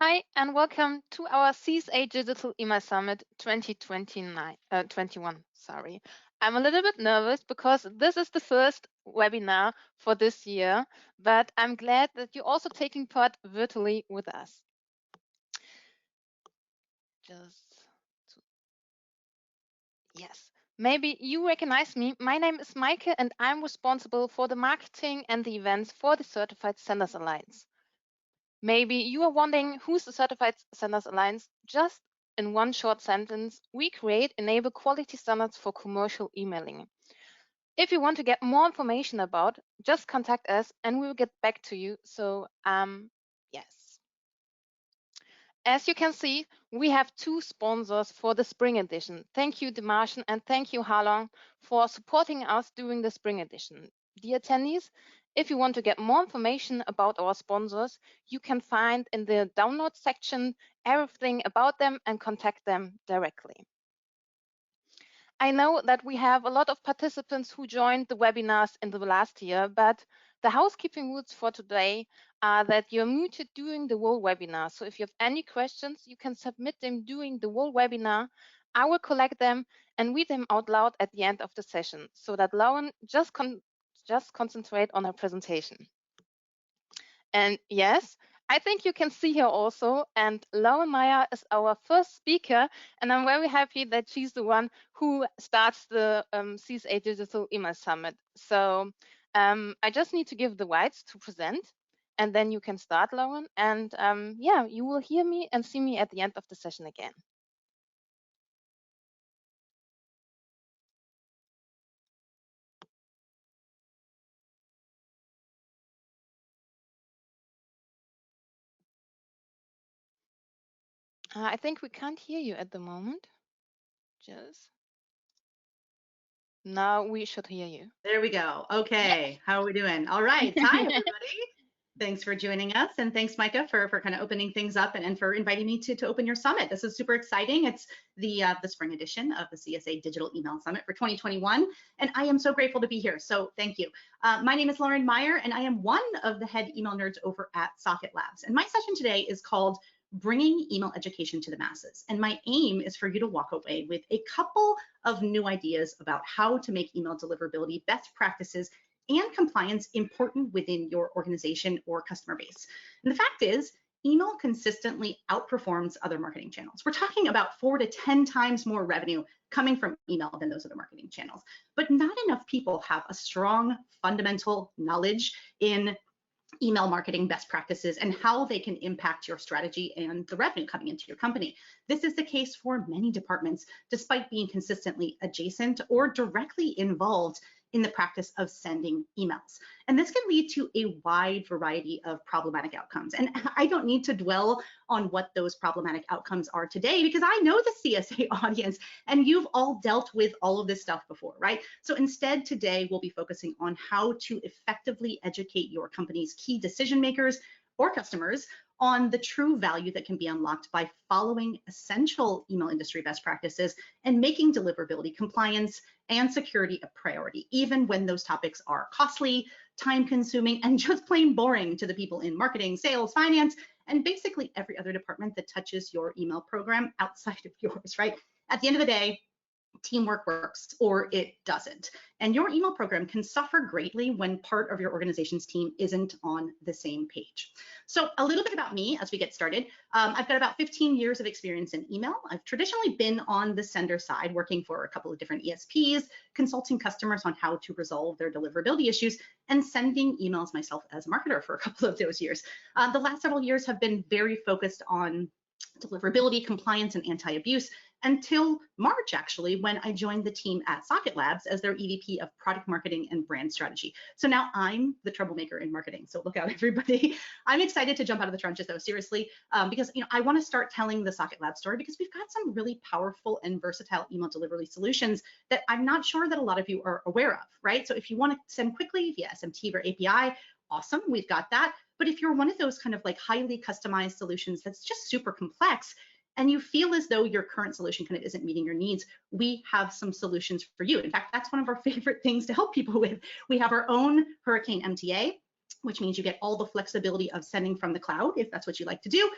Hi, and welcome to our CSA Digital Email Summit 2021. Sorry. I'm a little bit nervous because this is the first webinar for this year, but I'm glad that you're also taking part virtually with us. Yes. Maybe you recognize me. My name is Maike, and I'm responsible for the marketing and the events for the Certified Senders Alliance. Maybe you are wondering who's the Certified Senders Alliance. Just in one short sentence, we enable quality standards for commercial emailing. If you want to get more information about, just contact us and we will get back to you. So, yes. As you can see, we have two sponsors for the Spring Edition. Thank you, Demartian, and thank you, Harlong, for supporting us during the Spring Edition. Dear attendees, if you want to get more information about our sponsors, you can find in the download section everything about them and contact them directly. I know that we have a lot of participants who joined the webinars in the last year, but the housekeeping rules for today are that you're muted during the whole webinar. So if you have any questions, you can submit them during the whole webinar. I will collect them and read them out loud at the end of the session so that Lauren just concentrate on her presentation. And yes, I think you can see her also. And Lauren Meyer is our first speaker. And I'm very happy that she's the one who starts the CSA Digital Email Summit. So I just need to give the rights to present. And then you can start, Lauren. And yeah, you will hear me and see me at the end of the session again. I think we can't hear you at the moment. Just now we should hear you. There we go. Okay. Yes. How are we doing? All right. Hi, everybody. Thanks for joining us. And thanks, Micah, for kind of opening things up and for inviting me to open your summit. This is super exciting. It's the spring edition of the CSA Digital Email Summit for 2021. And I am so grateful to be here. So thank you. My name is Lauren Meyer, and I am one of the head email nerds over at SocketLabs. And my session today is called Bringing Email Education to the Masses. And my aim is for you to walk away with a couple of new ideas about how to make email deliverability best practices and compliance important within your organization or customer base. And the fact is, email consistently outperforms other marketing channels. We're talking about 4 to 10 times more revenue coming from email than those other marketing channels. But not enough people have a strong fundamental knowledge in email marketing best practices and how they can impact your strategy and the revenue coming into your company. This is the case for many departments, despite being consistently adjacent or directly involved in the practice of sending emails. And this can lead to a wide variety of problematic outcomes. And I don't need to dwell on what those problematic outcomes are today because I know the CSA audience and you've all dealt with all of this stuff before, right? So instead today we'll be focusing on how to effectively educate your company's key decision makers or customers on the true value that can be unlocked by following essential email industry best practices and making deliverability, compliance, and security a priority, even when those topics are costly, time-consuming, and just plain boring to the people in marketing, sales, finance, and basically every other department that touches your email program outside of yours, right? At the end of the day, teamwork works or it doesn't. And your email program can suffer greatly when part of your organization's team isn't on the same page. So a little bit about me as we get started. I've got about 15 years of experience in email. I've traditionally been on the sender side, working for a couple of different ESPs, consulting customers on how to resolve their deliverability issues, and sending emails myself as a marketer for a couple of those years. The last several years have been very focused on deliverability, compliance, and anti-abuse until March, actually, when I joined the team at SocketLabs as their EVP of product marketing and brand strategy. So now I'm the troublemaker in marketing. So look out, everybody. I'm excited to jump out of the trenches, though, seriously, because I want to start telling the SocketLabs story because we've got some really powerful and versatile email delivery solutions that I'm not sure that a lot of you are aware of, right? So if you want to send quickly via SMT or API, awesome, we've got that. But if you're one of those kind of like highly customized solutions that's just super complex, and you feel as though your current solution kind of isn't meeting your needs, we have some solutions for you. In fact, that's one of our favorite things to help people with. We have our own Hurricane MTA, which means you get all the flexibility of sending from the cloud, if that's what you like to do,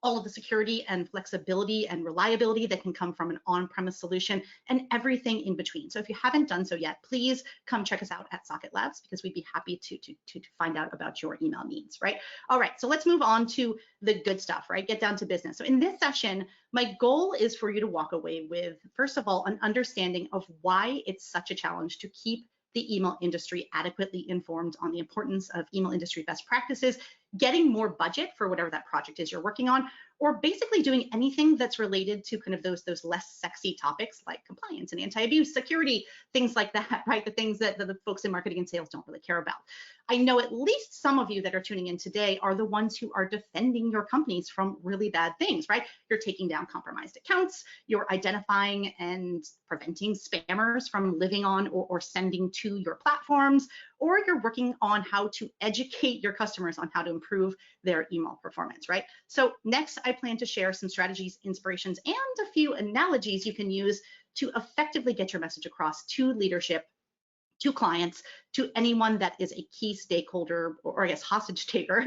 all of the security and flexibility and reliability that can come from an on-premise solution, and everything in between. So if you haven't done so yet, please come check us out at SocketLabs, because we'd be happy to find out about your email needs, right? All right, so let's move on to the good stuff, right? Get down to business. So in this session, my goal is for you to walk away with, first of all, an understanding of why it's such a challenge to keep the email industry adequately informed on the importance of email industry best practices, getting more budget for whatever that project is you're working on, or basically doing anything that's related to kind of those less sexy topics like compliance and anti-abuse, security, things like that, right? The things that the folks in marketing and sales don't really care about. I know at least some of you that are tuning in today are the ones who are defending your companies from really bad things, right? You're taking down compromised accounts, you're identifying and preventing spammers from living on or sending to your platforms, or you're working on how to educate your customers on how to improve their email performance, right? So next, I plan to share some strategies, inspirations, and a few analogies you can use to effectively get your message across to leadership, to clients, to anyone that is a key stakeholder, or I guess hostage taker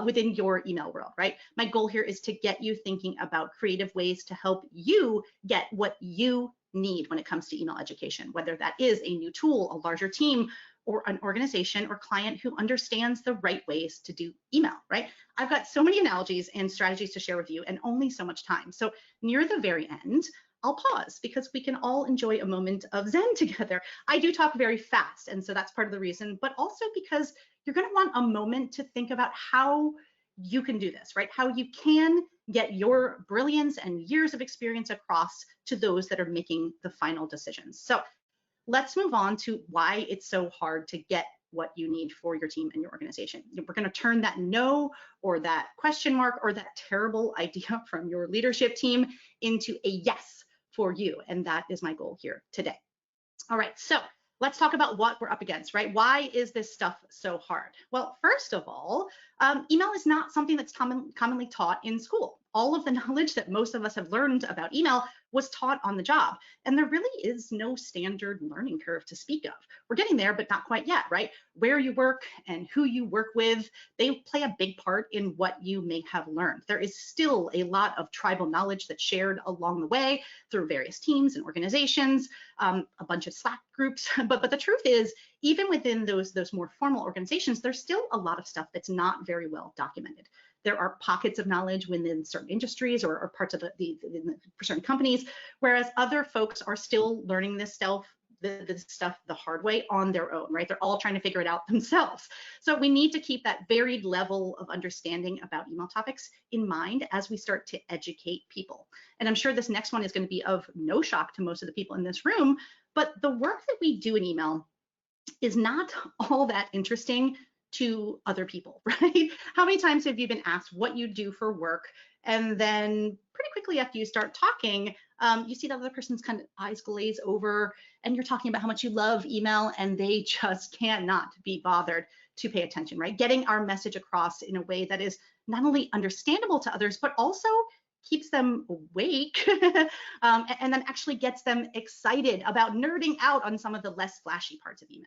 within your email world, right? My goal here is to get you thinking about creative ways to help you get what you need when it comes to email education, whether that is a new tool, a larger team, or an organization or client who understands the right ways to do email, right? I've got so many analogies and strategies to share with you and only so much time. So near the very end, I'll pause because we can all enjoy a moment of Zen together. I do talk very fast, and so that's part of the reason, but also because you're going to want a moment to think about how you can do this, right? How you can get your brilliance and years of experience across to those that are making the final decisions. So let's move on to why it's so hard to get what you need for your team and your organization. We're going to turn that no or that question mark or that terrible idea from your leadership team into a yes for you. And that is my goal here today. All right, so let's talk about what we're up against, right? Why is this stuff so hard? Well, first of all, email is not something that's commonly taught in school. All of the knowledge that most of us have learned about email was taught on the job. And there really is no standard learning curve to speak of. We're getting there, but not quite yet, right? Where you work and who you work with, they play a big part in what you may have learned. There is still a lot of tribal knowledge that's shared along the way through various teams and organizations, a bunch of Slack groups. But the truth is, even within those more formal organizations, there's still a lot of stuff that's not very well documented. There are pockets of knowledge within certain industries or parts of for certain companies, whereas other folks are still learning this stuff the hard way on their own, right? They're all trying to figure it out themselves. So we need to keep that varied level of understanding about email topics in mind as we start to educate people. And I'm sure this next one is going to be of no shock to most of the people in this room, but the work that we do in email is not all that interesting to other people, right? How many times have you been asked what you do for work, and then pretty quickly after you start talking, you see that other person's kind of eyes glaze over, and you're talking about how much you love email, and they just cannot be bothered to pay attention, right? Getting our message across in a way that is not only understandable to others, but also keeps them awake and then actually gets them excited about nerding out on some of the less flashy parts of email.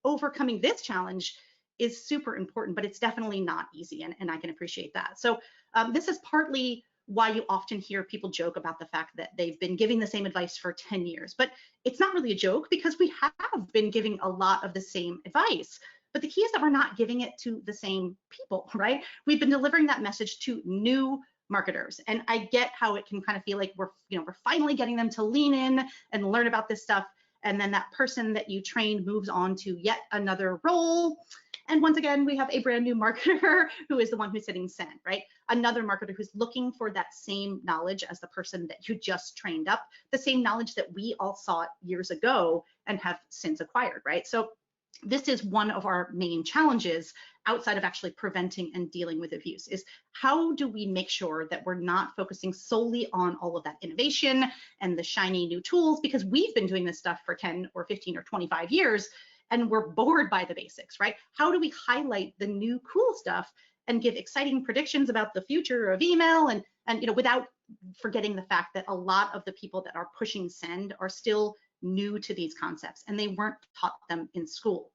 Overcoming this challenge is super important, but it's definitely not easy, and I can appreciate that. So this is partly why you often hear people joke about the fact that they've been giving the same advice for 10 years, but it's not really a joke because we have been giving a lot of the same advice. But the key is that we're not giving it to the same people, right? We've been delivering that message to new marketers, and I get how it can kind of feel like we're finally getting them to lean in and learn about this stuff, and then that person that you trained moves on to yet another role. And once again, we have a brand new marketer who is the one who's hitting send, right? Another marketer who's looking for that same knowledge as the person that you just trained up, the same knowledge that we all sought years ago and have since acquired, right? So this is one of our main challenges outside of actually preventing and dealing with abuse, is how do we make sure that we're not focusing solely on all of that innovation and the shiny new tools, because we've been doing this stuff for 10 or 15 or 25 years and we're bored by the basics, right? How do we highlight the new cool stuff and give exciting predictions about the future of email and without forgetting the fact that a lot of the people that are pushing send are still new to these concepts and they weren't taught them in school.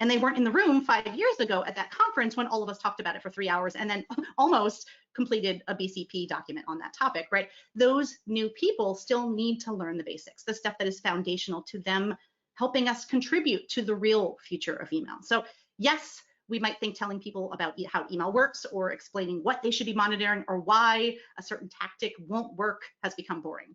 and they weren't in the room 5 years ago at that conference when all of us talked about it for 3 hours and then almost completed a BCP document on that topic, right? Those new people still need to learn the basics, the stuff that is foundational to them helping us contribute to the real future of email. So yes, we might think telling people about how email works or explaining what they should be monitoring or why a certain tactic won't work has become boring.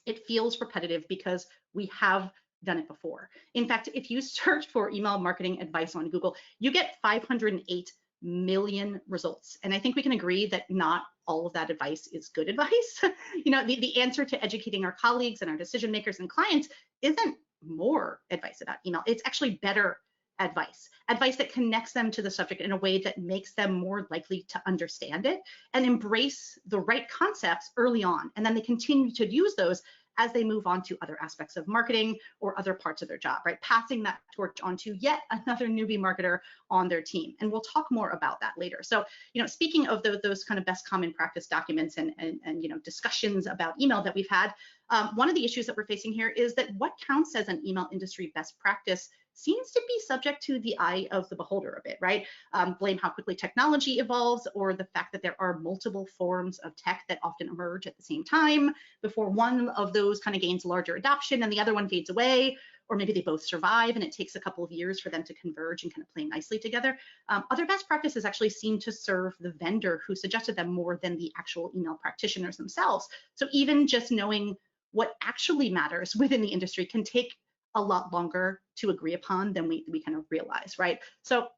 It feels repetitive because we have done it before. In fact, if you search for email marketing advice on Google, you get 508 million results. And I think we can agree that not all of that advice is good advice. You know, the answer to educating our colleagues and our decision makers and clients isn't more advice about email. It's actually better advice that connects them to the subject in a way that makes them more likely to understand it and embrace the right concepts early on. And then they continue to use those as they move on to other aspects of marketing or other parts of their job, right? Passing that torch on to yet another newbie marketer on their team. And we'll talk more about that later. So, you know, speaking of those kind of best common practice documents and you know, discussions about email that we've had, one of the issues that we're facing here is that what counts as an email industry best practice seems to be subject to the eye of the beholder a bit, right? Blame how quickly technology evolves or the fact that there are multiple forms of tech that often emerge at the same time before one of those kind of gains larger adoption and the other one fades away, or maybe they both survive and it takes a couple of years for them to converge and kind of play nicely together. Other best practices actually seem to serve the vendor who suggested them more than the actual email practitioners themselves. So even just knowing what actually matters within the industry can take a lot longer to agree upon than we kind of realize, right? So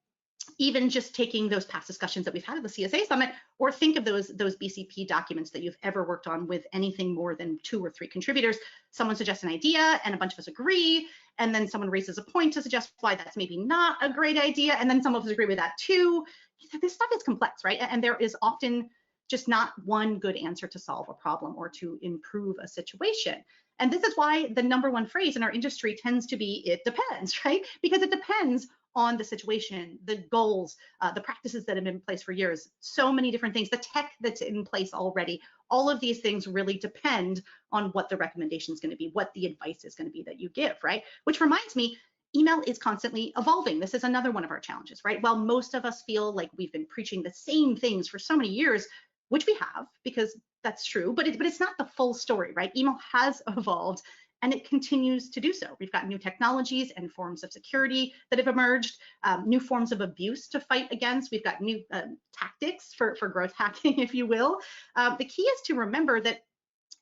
even just taking those past discussions that we've had at the CSA Summit, or think of those BCP documents that you've ever worked on with anything more than 2 or 3 contributors. Someone suggests an idea and a bunch of us agree, and then someone raises a point to suggest why that's maybe not a great idea, and then some of us agree with that too. This stuff is complex, right? And there is often just not one good answer to solve a problem or to improve a situation. And this is why the #1 phrase in our industry tends to be, it depends, right? Because it depends on the situation, the goals, the practices that have been in place for years, so many different things, the tech that's in place already. All of these things really depend on what the recommendation is going to be, what the advice is going to be that you give, right? Which reminds me, email is constantly evolving. This is another one of our challenges, right? While most of us feel like we've been preaching the same things for so many years, which we have, because that's true, but it's not the full story, right? Email has evolved and it continues to do so. We've got new technologies and forms of security that have emerged, new forms of abuse to fight against. We've got new tactics for growth hacking, if you will. The key is to remember that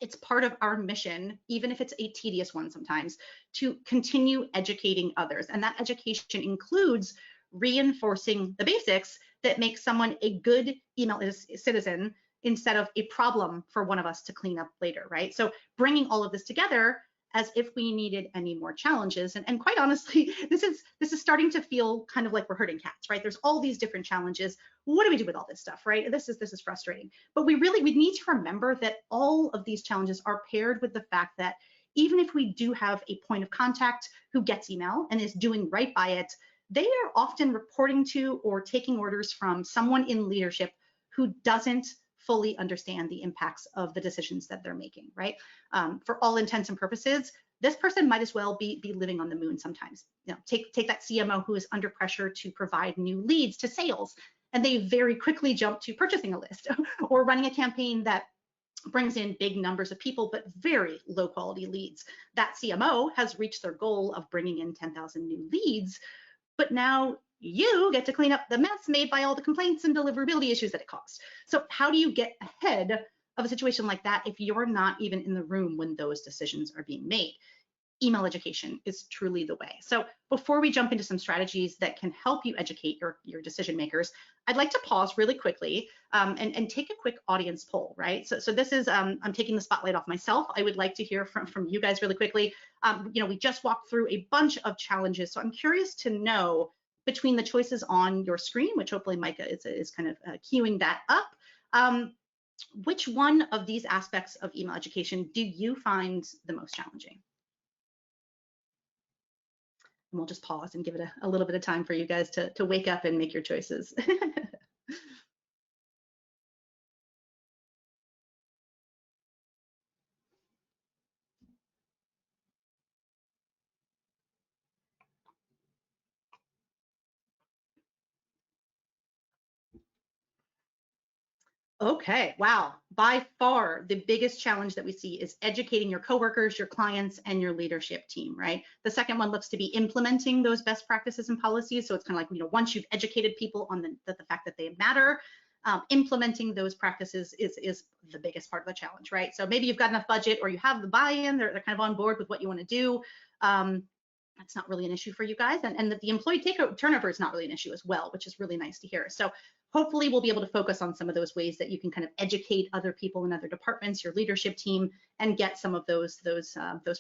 it's part of our mission, even if it's a tedious one sometimes, to continue educating others. And that education includes reinforcing the basics that make someone a good email citizen instead of a problem for one of us to clean up later, right? So bringing all of this together as if we needed any more challenges. And quite honestly, this is starting to feel kind of like we're herding cats, right? There's all these different challenges. What do we do with all this stuff, right? This is frustrating. But we need to remember that all of these challenges are paired with the fact that even if we do have a point of contact who gets email and is doing right by it, they are often reporting to or taking orders from someone in leadership who doesn't fully understand the impacts of the decisions that they're making, right? For all intents and purposes, this person might as well be living on the moon sometimes. You know, take that CMO who is under pressure to provide new leads to sales, and they very quickly jump to purchasing a list or running a campaign that brings in big numbers of people, but very low quality leads. That CMO has reached their goal of bringing in 10,000 new leads, but now you get to clean up the mess made by all the complaints and deliverability issues that it caused. So how do you get ahead of a situation like that if you're not even in the room when those decisions are being made? Email education is truly the way. So before we jump into some strategies that can help you educate your decision makers, I'd like to pause really quickly and take a quick audience poll, right? So this is, I'm taking the spotlight off myself. I would like to hear from you guys really quickly. You know, we just walked through a bunch of challenges. So I'm curious to know, between the choices on your screen, which hopefully Micah is kind of queuing that up, which one of these aspects of email education do you find the most challenging? And we'll just pause and give it a little bit of time for you guys to wake up and make your choices. Okay, wow. By far, the biggest challenge that we see is educating your coworkers, your clients, and your leadership team, right? The second one looks to be implementing those best practices and policies. So it's kind of like, you know, once you've educated people on the fact that they matter, implementing those practices is the biggest part of the challenge, right? So maybe you've got enough budget or you have the buy-in, they're kind of on board with what you want to do. That's not really an issue for you guys. And the employee turnover is not really an issue as well, which is really nice to hear. So hopefully we'll be able to focus on some of those ways that you can kind of educate other people in other departments, your leadership team, and get some of those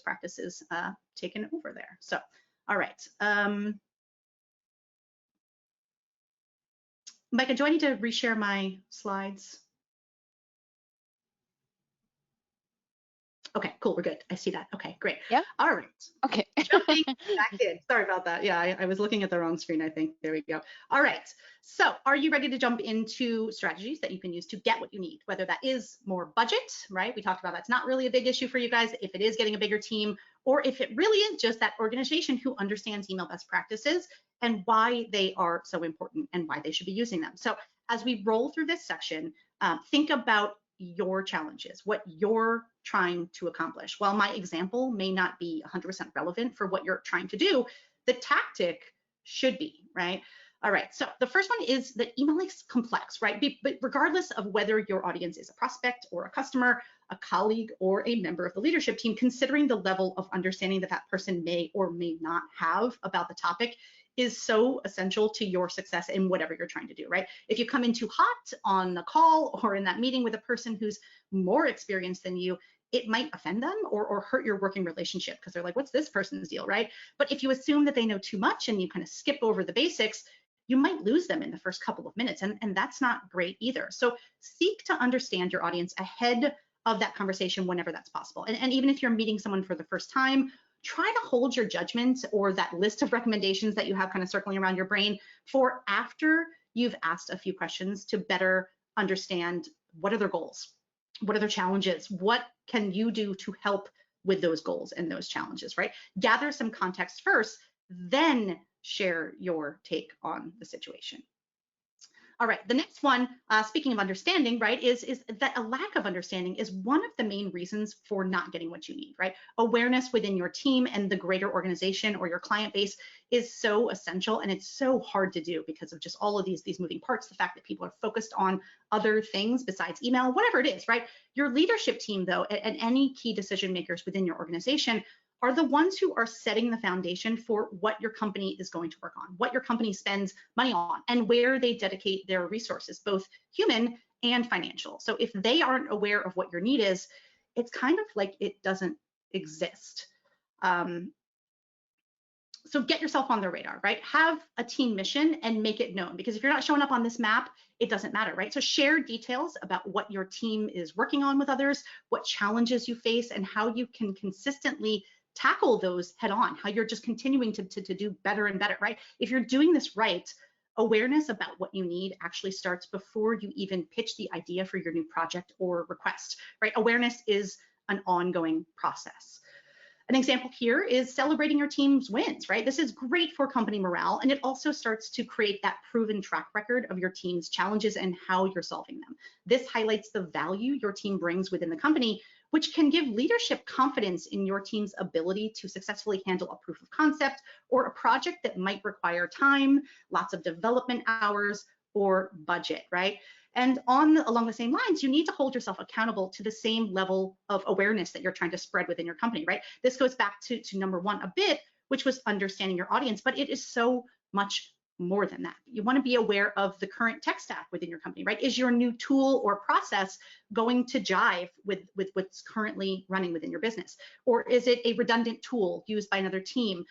practices taken over there. So, all right. Micah, do I need to reshare my slides? Okay, cool, we're good. I see that. Okay, great. Yeah. All right. Okay. Jumping back in. Sorry about that. Yeah, I was looking at the wrong screen, I think. There we go. All right. So are you ready to jump into strategies that you can use to get what you need? Whether that is more budget, right? We talked about that's not really a big issue for you guys. If it is getting a bigger team, or if it really is just that organization who understands email best practices and why they are so important and why they should be using them. So as we roll through this section, think about your challenges, what you're trying to accomplish. While my example may not be 100% relevant for what you're trying to do, the tactic should be, right? All right, so the first one is that email is complex, right? But regardless of whether your audience is a prospect or a customer, a colleague, or a member of the leadership team, considering the level of understanding that that person may or may not have about the topic is so essential to your success in whatever you're trying to do, right? If you come in too hot on the call or in that meeting with a person who's more experienced than you, it might offend them or hurt your working relationship because they're like, what's this person's deal, right? But if you assume that they know too much and you kind of skip over the basics, you might lose them in the first couple of minutes, and that's not great either. So seek to understand your audience ahead of that conversation whenever that's possible. And even if you're meeting someone for the first time, try to hold your judgment or that list of recommendations that you have kind of circling around your brain for after you've asked a few questions to better understand what are their goals, what are their challenges, what can you do to help with those goals and those challenges, right? Gather some context first, then share your take on the situation. All right, the next one, speaking of understanding, right, is that a lack of understanding is one of the main reasons for not getting what you need, right? Awareness within your team and the greater organization or your client base is so essential, and it's so hard to do because of just all of these moving parts, the fact that people are focused on other things besides email, whatever it is, right? Your leadership team, though, and any key decision makers within your organization are the ones who are setting the foundation for what your company is going to work on, what your company spends money on, and where they dedicate their resources, both human and financial. So if they aren't aware of what your need is, it's kind of like it doesn't exist. So get yourself on their radar, right? Have a team mission and make it known, because if you're not showing up on this map, it doesn't matter, right? So share details about what your team is working on with others, what challenges you face, and how you can consistently tackle those head on, how you're just continuing to do better and better, right? If you're doing this right, awareness about what you need actually starts before you even pitch the idea for your new project or request, right? Awareness is an ongoing process. An example here is celebrating your team's wins, right? This is great for company morale, and it also starts to create that proven track record of your team's challenges and how you're solving them. This highlights the value your team brings within the company, which can give leadership confidence in your team's ability to successfully handle a proof of concept or a project that might require time, lots of development hours, or budget, right? And along the same lines, you need to hold yourself accountable to the same level of awareness that you're trying to spread within your company, right? This goes back to number one a bit, which was understanding your audience, but it is so much more than that. You want to be aware of the current tech stack within your company, right? Is your new tool or process going to jive with what's currently running within your business? Or is it a redundant tool used by another team?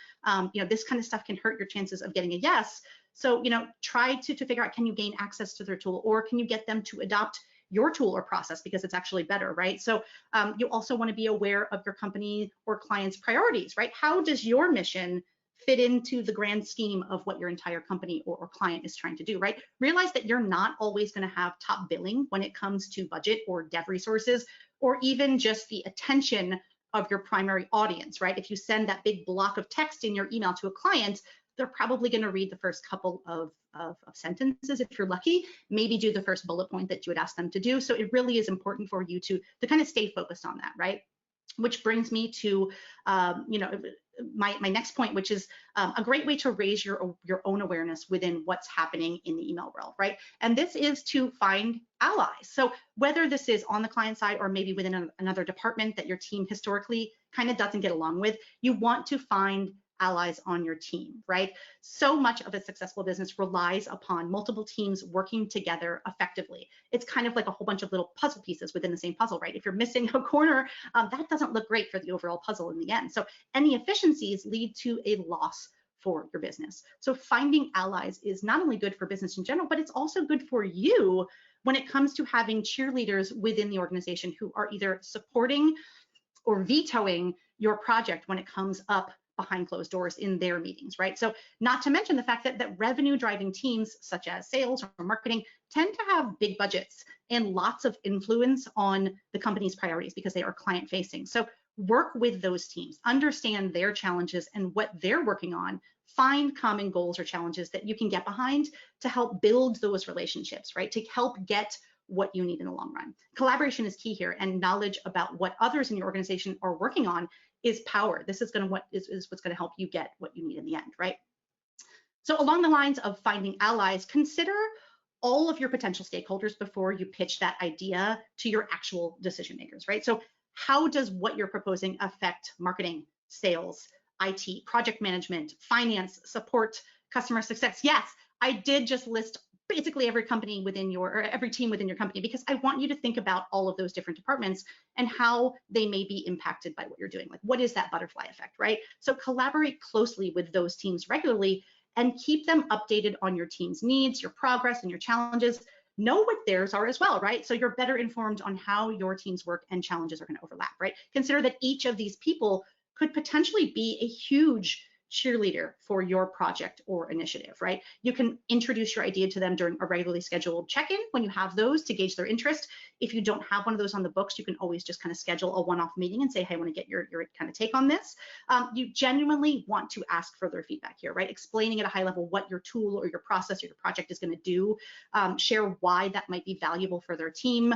This kind of stuff can hurt your chances of getting a yes. So, try to figure out, can you gain access to their tool, or can you get them to adopt your tool or process because it's actually better, right? So you also want to be aware of your company or client's priorities, right? How does your mission fit into the grand scheme of what your entire company or client is trying to do, right? Realize that you're not always going to have top billing when it comes to budget or dev resources, or even just the attention of your primary audience, right? If you send that big block of text in your email to a client, they're probably going to read the first couple of sentences if you're lucky, maybe do the first bullet point that you would ask them to do. So it really is important for you to kind of stay focused on that, right? Which brings me to, my next point, which is a great way to raise your own awareness within what's happening in the email world, right? And this is to find allies. So whether this is on the client side or maybe within another department that your team historically kind of doesn't get along with, you want to find allies on your team, right? So much of a successful business relies upon multiple teams working together effectively. It's kind of like a whole bunch of little puzzle pieces within the same puzzle, right? If you're missing a corner, that doesn't look great for the overall puzzle in the end. So any efficiencies lead to a loss for your business. So finding allies is not only good for business in general, but it's also good for you when it comes to having cheerleaders within the organization who are either supporting or vetoing your project when it comes up behind closed doors in their meetings, right? So not to mention the fact that revenue driving teams such as sales or marketing tend to have big budgets and lots of influence on the company's priorities because they are client facing. So work with those teams, understand their challenges and what they're working on, find common goals or challenges that you can get behind to help build those relationships, right? To help get what you need in the long run. Collaboration is key here, and knowledge about what others in your organization are working on is power. This is what's going to help you get what you need in the end, right? So along the lines of finding allies, consider all of your potential stakeholders before you pitch that idea to your actual decision makers, right? So how does what you're proposing affect marketing, sales, IT, project management, finance, support, customer success? Yes, I did just list basically every company within every team within your company, because I want you to think about all of those different departments and how they may be impacted by what you're doing. Like, what is that butterfly effect, right? So collaborate closely with those teams regularly and keep them updated on your team's needs, your progress, and your challenges. Know what theirs are as well, right? So you're better informed on how your team's work and challenges are going to overlap, right? Consider that each of these people could potentially be a huge cheerleader for your project or initiative, right? You can introduce your idea to them during a regularly scheduled check-in when you have those to gauge their interest. If you don't have one of those on the books, you can always just kind of schedule a one-off meeting and say, hey, I want to get your kind of take on this. You genuinely want to ask for their feedback here, right? Explaining at a high level what your tool or your process or your project is going to do. Share why that might be valuable for their team.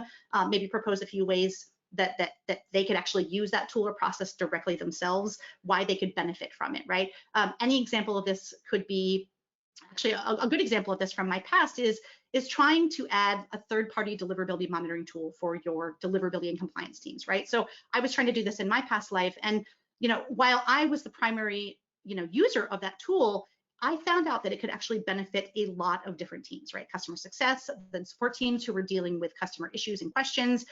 Maybe propose a few ways that they could actually use that tool or process directly themselves, why they could benefit from it, right? Any example of this could be, actually a good example of this from my past is trying to add a third-party deliverability monitoring tool for your deliverability and compliance teams, right? So I was trying to do this in my past life, and while I was the primary user of that tool, I found out that it could actually benefit a lot of different teams, right? Customer success, then support teams who were dealing with customer issues and questions.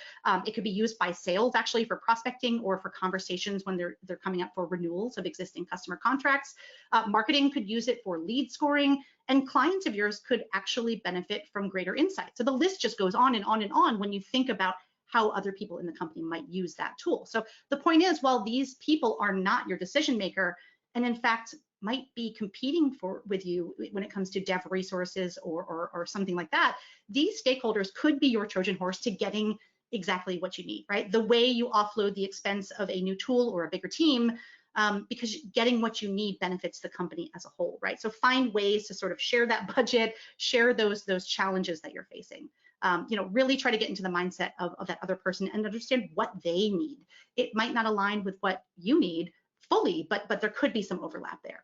It could be used by sales actually for prospecting or for conversations when they're coming up for renewals of existing customer contracts. Marketing could use it for lead scoring, and clients of yours could actually benefit from greater insight. So the list just goes on and on and on when you think about how other people in the company might use that tool. So the point is, while these people are not your decision maker, and in fact might be competing with you when it comes to dev resources or something like that, these stakeholders could be your Trojan horse to getting exactly what you need, right? The way you offload the expense of a new tool or a bigger team, because getting what you need benefits the company as a whole, right? So find ways to sort of share that budget, share those challenges that you're facing. Really try to get into the mindset of that other person and understand what they need. It might not align with what you need fully, but there could be some overlap there.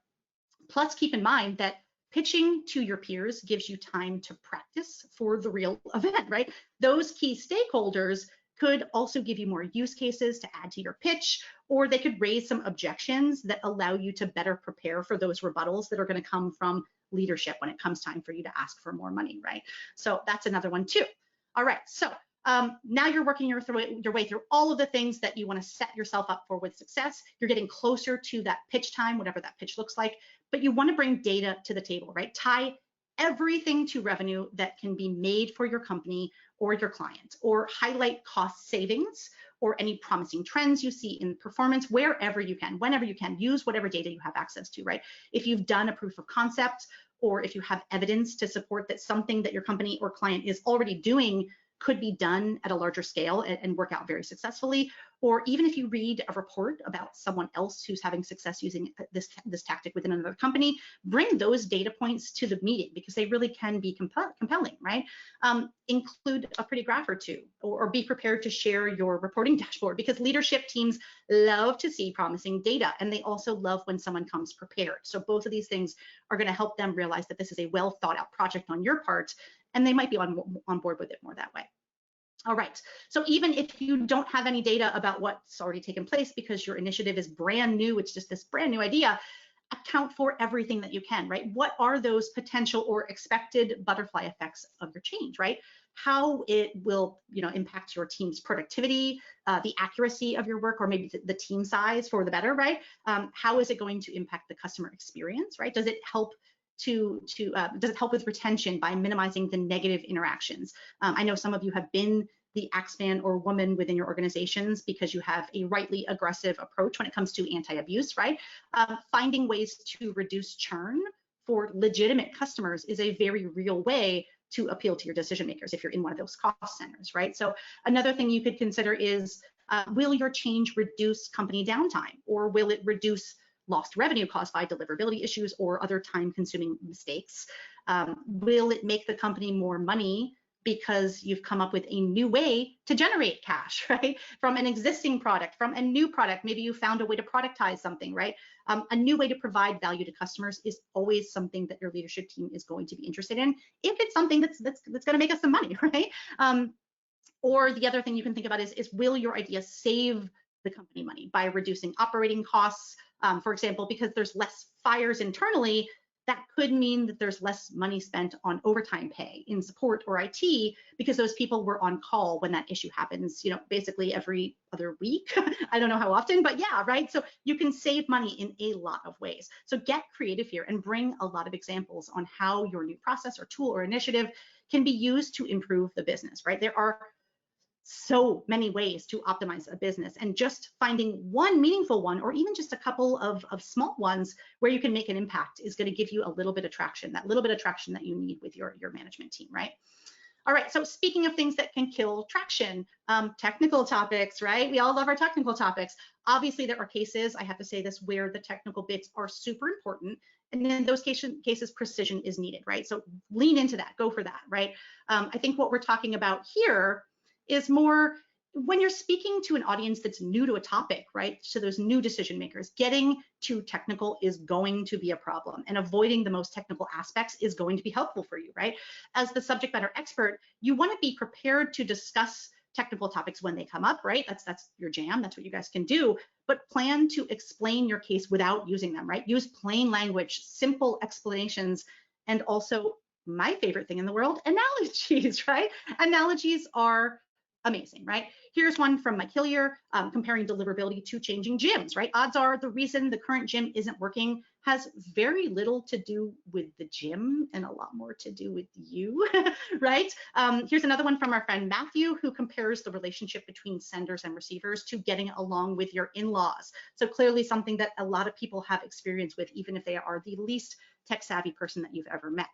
Plus, keep in mind that pitching to your peers gives you time to practice for the real event, right? Those key stakeholders could also give you more use cases to add to your pitch, or they could raise some objections that allow you to better prepare for those rebuttals that are going to come from leadership when it comes time for you to ask for more money, right? So that's another one too. All right, so now you're working your way through all of the things that you want to set yourself up for with success. You're getting closer to that pitch time, whatever that pitch looks like, but you want to bring data to the table, right? Tie everything to revenue that can be made for your company or your client, or highlight cost savings or any promising trends you see in performance wherever you can, whenever you can. Use whatever data you have access to, right? If you've done a proof of concept, or if you have evidence to support that something that your company or client is already doing could be done at a larger scale and work out very successfully. Or even if you read a report about someone else who's having success using this tactic within another company, bring those data points to the meeting because they really can be compelling, right? Include a pretty graph or two, or be prepared to share your reporting dashboard, because leadership teams love to see promising data, and they also love when someone comes prepared. So both of these things are going to help them realize that this is a well thought out project on your part, and they might be on board with it more that way. All right, so even if you don't have any data about what's already taken place because your initiative is brand new, it's just this brand new idea, account for everything that you can, right? What are those potential or expected butterfly effects of your change, right? How it will, impact your team's productivity, the accuracy of your work, or maybe the team size for the better, right? How is it going to impact the customer experience, right? Does it help does it help with retention by minimizing the negative interactions? I know some of you have been the axeman or woman within your organizations because you have a rightly aggressive approach when it comes to anti-abuse, right? Finding ways to reduce churn for legitimate customers is a very real way to appeal to your decision makers if you're in one of those cost centers, right? So another thing you could consider is, will your change reduce company downtime, or will it reduce lost revenue caused by deliverability issues or other time-consuming mistakes? Will it make the company more money because you've come up with a new way to generate cash, right? From an existing product, from a new product, maybe you found a way to productize something, right? A new way to provide value to customers is always something that your leadership team is going to be interested in, if it's something that's going to make us some money, right? Or the other thing you can think about is will your idea save the company money by reducing operating costs? For example, because there's less fires internally, that could mean that there's less money spent on overtime pay in support or IT because those people were on call when that issue happens, basically every other week. I don't know how often, but yeah, right? So you can save money in a lot of ways. So get creative here and bring a lot of examples on how your new process or tool or initiative can be used to improve the business, right? There are so many ways to optimize a business, and just finding one meaningful one, or even just a couple of small ones where you can make an impact, is going to give you a little bit of traction, that little bit of traction that you need with your management team, right? All right, so speaking of things that can kill traction, technical topics, right? We all love our technical topics. Obviously, there are cases, I have to say this, where the technical bits are super important, and in those cases, precision is needed, right? So lean into that, go for that, right? I think what we're talking about here is more when you're speaking to an audience that's new to a topic, right? So those new decision makers, getting too technical is going to be a problem, and avoiding the most technical aspects is going to be helpful for you, right? As the subject matter expert, you want to be prepared to discuss technical topics when they come up, right? That's your jam, that's what you guys can do, but plan to explain your case without using them, right? Use plain language, simple explanations, and also my favorite thing in the world, analogies, right? Analogies are amazing, right? Here's one from Mike Hillier, comparing deliverability to changing gyms, right? Odds are the reason the current gym isn't working has very little to do with the gym and a lot more to do with you, right? Here's another one from our friend Matthew, who compares the relationship between senders and receivers to getting along with your in-laws. So clearly something that a lot of people have experience with, even if they are the least tech-savvy person that you've ever met.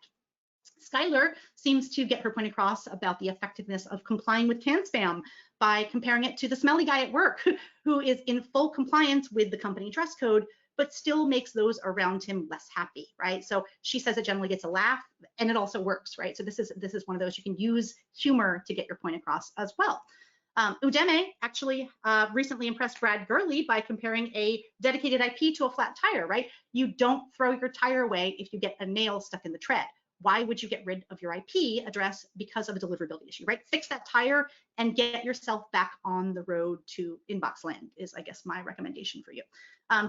Skylar seems to get her point across about the effectiveness of complying with can spam by comparing it to the smelly guy at work who is in full compliance with the company dress code, but still makes those around him less happy, right? So she says it generally gets a laugh, and it also works, right? So this is one of those you can use humor to get your point across as well. Udemy actually recently impressed Brad Gurley by comparing a dedicated IP to a flat tire, right? You don't throw your tire away if you get a nail stuck in the tread. Why would you get rid of your IP address because of a deliverability issue, right? Fix that tire and get yourself back on the road to inbox land is, I guess, my recommendation for you.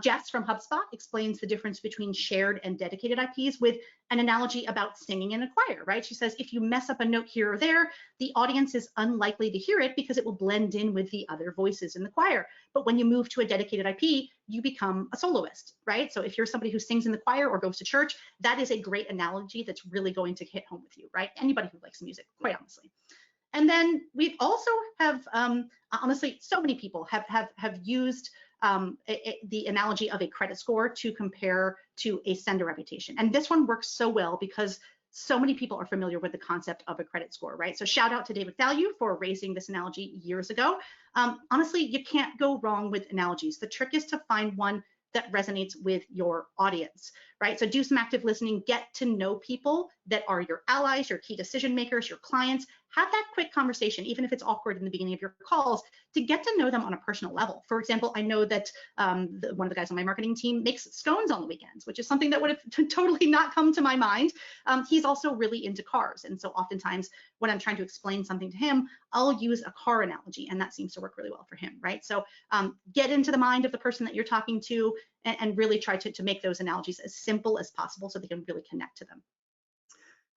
Jess from HubSpot explains the difference between shared and dedicated IPs with an analogy about singing in a choir, right? She says, if you mess up a note here or there, the audience is unlikely to hear it because it will blend in with the other voices in the choir. But when you move to a dedicated IP, you become a soloist, right? So if you're somebody who sings in the choir or goes to church, that is a great analogy that's really going to hit home with you, right? Anybody who likes music, quite honestly. And then we also have, honestly, so many people have used the analogy of a credit score to compare to a sender reputation. And this one works so well because so many people are familiar with the concept of a credit score, right? So shout out to David Value for raising this analogy years ago. Honestly, you can't go wrong with analogies. The trick is to find one that resonates with your audience, right? So do some active listening, get to know people that are your allies, your key decision makers, your clients. Have that quick conversation, even if it's awkward in the beginning of your calls, to get to know them on a personal level. For example, I know that one of the guys on my marketing team makes scones on the weekends, which is something that would have totally not come to my mind. He's also really into cars. And so oftentimes when I'm trying to explain something to him, I'll use a car analogy, and that seems to work really well for him, right? So get into the mind of the person that you're talking to and really try to make those analogies as simple as possible so they can really connect to them.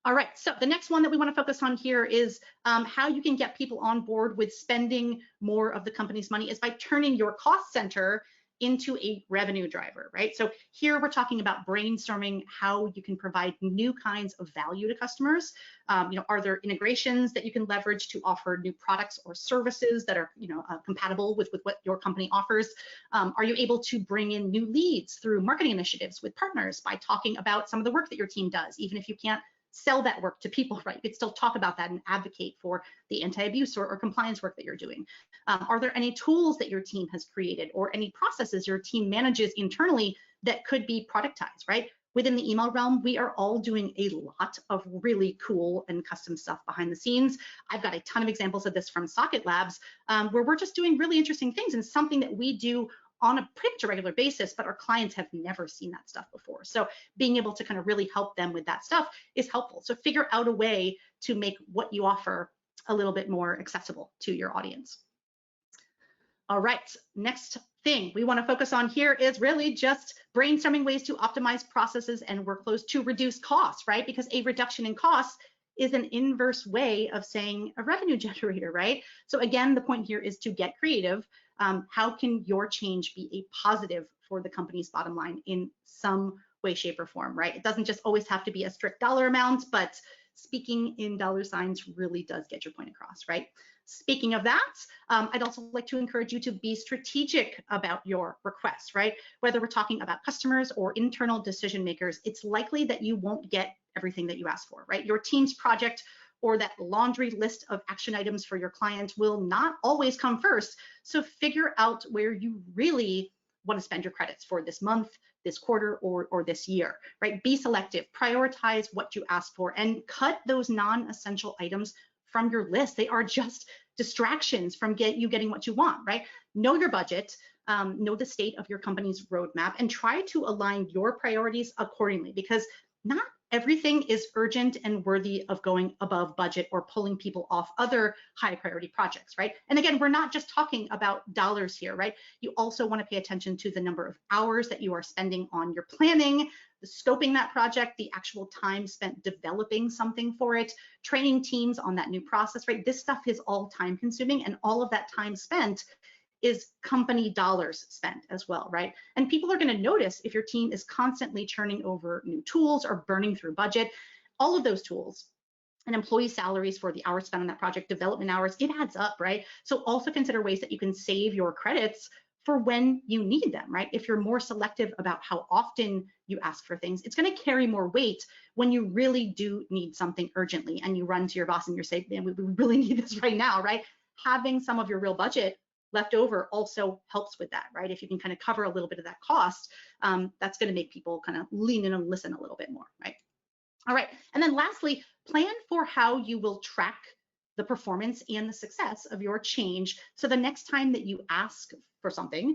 All right, so the next one that we want to focus on here is how you can get people on board with spending more of the company's money is by turning your cost center into a revenue driver, right? So here we're talking about brainstorming how you can provide new kinds of value to customers. Are there integrations that you can leverage to offer new products or services that are compatible with what your company offers? Are you able to bring in new leads through marketing initiatives with partners by talking about some of the work that your team does, even if you can't sell that work to people, right? You could still talk about that and advocate for the anti-abuse or compliance work that you're doing. Are there any tools that your team has created or any processes your team manages internally that could be productized, right? Within the email realm, we are all doing a lot of really cool and custom stuff behind the scenes. I've got a ton of examples of this from SocketLabs, where we're just doing really interesting things and something that we do on a pretty much a regular basis, but our clients have never seen that stuff before. So being able to kind of really help them with that stuff is helpful. So figure out a way to make what you offer a little bit more accessible to your audience. All right, next thing we want to focus on here is really just brainstorming ways to optimize processes and workflows to reduce costs, right? Because a reduction in costs is an inverse way of saying a revenue generator, right? So again, the point here is to get creative. How can your change be a positive for the company's bottom line in some way, shape, or form, right? It doesn't just always have to be a strict dollar amount, but speaking in dollar signs really does get your point across, right? Speaking of that, I'd also like to encourage you to be strategic about your requests, right? Whether we're talking about customers or internal decision makers, it's likely that you won't get everything that you ask for, right? Your team's project or that laundry list of action items for your client will not always come first. So figure out where you really want to spend your credits for this month, this quarter, or this year, right? Be selective, prioritize what you ask for, and cut those non-essential items from your list. They are just distractions from you getting what you want, right? Know your budget, know the state of your company's roadmap, and try to align your priorities accordingly, because not everything is urgent and worthy of going above budget or pulling people off other high priority projects, right? And again, we're not just talking about dollars here, right? You also want to pay attention to the number of hours that you are spending on your planning, the scoping that project, the actual time spent developing something for it, training teams on that new process, right? This stuff is all time consuming, and all of that time spent is company dollars spent as well, right? And people are going to notice if your team is constantly churning over new tools or burning through budget. All of those tools and employee salaries for the hours spent on that project, development hours, it adds up, right? So also consider ways that you can save your credits for when you need them, right? If you're more selective about how often you ask for things, it's going to carry more weight when you really do need something urgently and you run to your boss and you're saying, man, we really need this right now, right? Having some of your real budget left over also helps with that, right? If you can kind of cover a little bit of that cost, that's going to make people kind of lean in and listen a little bit more, right? All right, and then lastly, plan for how you will track the performance and the success of your change. So the next time that you ask for something,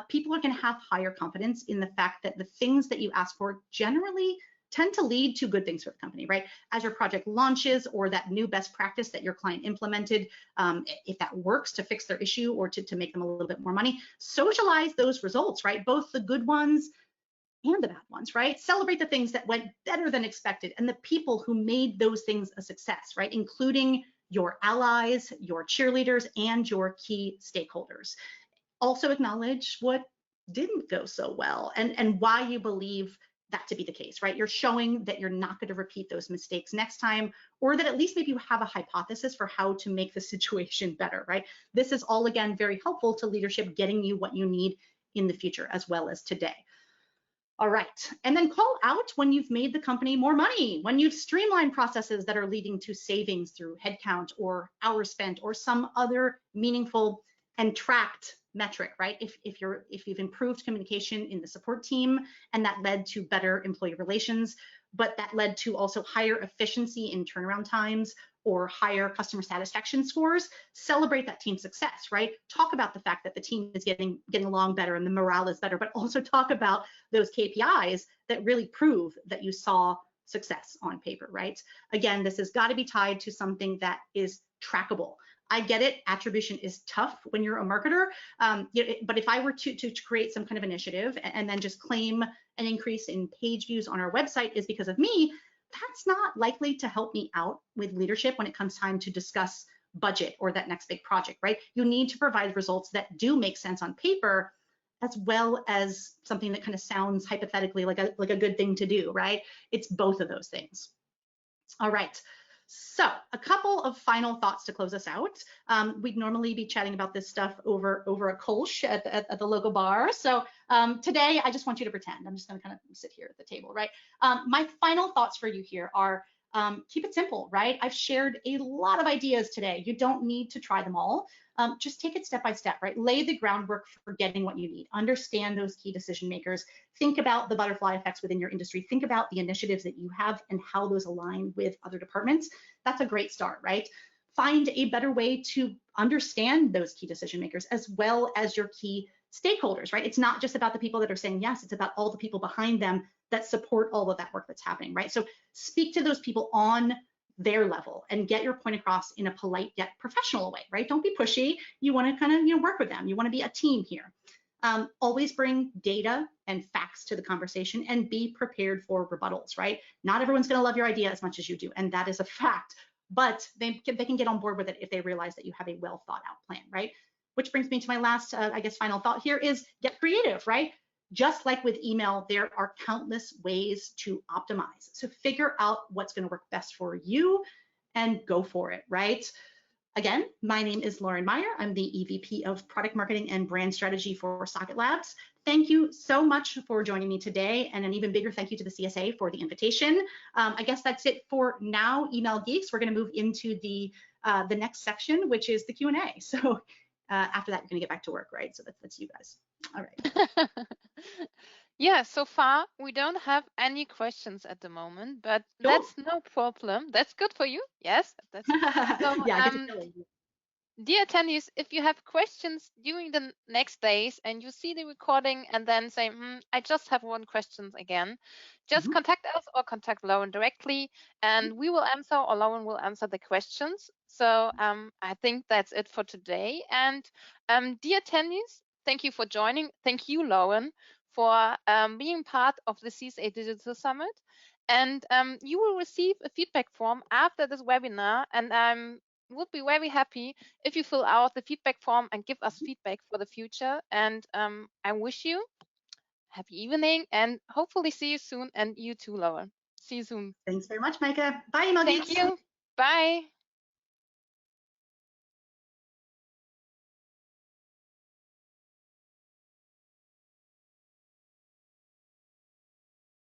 people are going to have higher confidence in the fact that the things that you ask for generally tend to lead to good things for the company, right? As your project launches or that new best practice that your client implemented, if that works to fix their issue or to make them a little bit more money, socialize those results, right? Both the good ones and the bad ones, right? Celebrate the things that went better than expected and the people who made those things a success, right? Including your allies, your cheerleaders, and your key stakeholders. Also acknowledge what didn't go so well and why you believe that to be the case, right? You're showing that you're not going to repeat those mistakes next time, or that at least maybe you have a hypothesis for how to make the situation better, right? This is all, again, very helpful to leadership, getting you what you need in the future as well as today. All right, and then call out when you've made the company more money, when you've streamlined processes that are leading to savings through headcount or hours spent or some other meaningful and tracked metric, right? If you've improved communication in the support team and that led to better employee relations, but that led to also higher efficiency in turnaround times or higher customer satisfaction scores, celebrate that team success, right? Talk about the fact that the team is getting along better and the morale is better, but also talk about those KPIs that really prove that you saw success on paper, right? Again, this has got to be tied to something that is trackable. I get it, attribution is tough when you're a marketer, but if I were to create some kind of initiative and then just claim an increase in page views on our website is because of me, that's not likely to help me out with leadership when it comes time to discuss budget or that next big project, right? You need to provide results that do make sense on paper, as well as something that kind of sounds hypothetically like a good thing to do, right? It's both of those things. All right. So a couple of final thoughts to close us out. We'd normally be chatting about this stuff over a Kolsch at the local bar. So today, I just want you to pretend. I'm just going to kind of sit here at the table, right? My final thoughts for you here are keep it simple, right? I've shared a lot of ideas today. You don't need to try them all. Just take it step by step, right? Lay the groundwork for getting what you need. Understand those key decision makers. Think about the butterfly effects within your industry. Think about the initiatives that you have and how those align with other departments. That's a great start, right? Find a better way to understand those key decision makers as well as your key stakeholders, right? It's not just about the people that are saying yes, it's about all the people behind them that support all of that work that's happening, right? So speak to those people on their level and get your point across in a polite yet professional way, right? Don't be pushy. You want to kind of work with them. You want to be a team here. Always bring data and facts to the conversation and be prepared for rebuttals, right? Not everyone's going to love your idea as much as you do, and that is a fact, but they can get on board with it if they realize that you have a well thought out plan, right? Which brings me to my last, I guess, final thought here is get creative, right? Just like with email, there are countless ways to optimize. So figure out what's going to work best for you and go for it, right? Again, my name is Lauren Meyer. I'm the EVP of Product Marketing and Brand Strategy for SocketLabs. Thank you so much for joining me today, and an even bigger thank you to the CSA for the invitation. I guess that's it for now, Email Geeks. We're going to move into the next section, which is the Q&A. So after that, you're going to get back to work, right? So that's you guys. All right. Yeah, so far we don't have any questions at the moment, but Cool. that's no problem. That's good for you. Yes, that's so. Yeah, Dear attendees, if you have questions during the next days and you see the recording and then say, I just have one question again, just contact us or contact Lauren directly and we will answer, or Lauren will answer the questions. So I think that's it for today. And dear attendees, thank you for joining. Thank you, Lauren, for being part of the CSA Digital Summit. And you will receive a feedback form after this webinar, and I'm would be very happy if you fill out the feedback form and give us feedback for the future. And I wish you happy evening and hopefully see you soon. And you too, Lauren. See you soon. Thanks very much, Micah. Bye, Email Thank Geeks. you. Bye.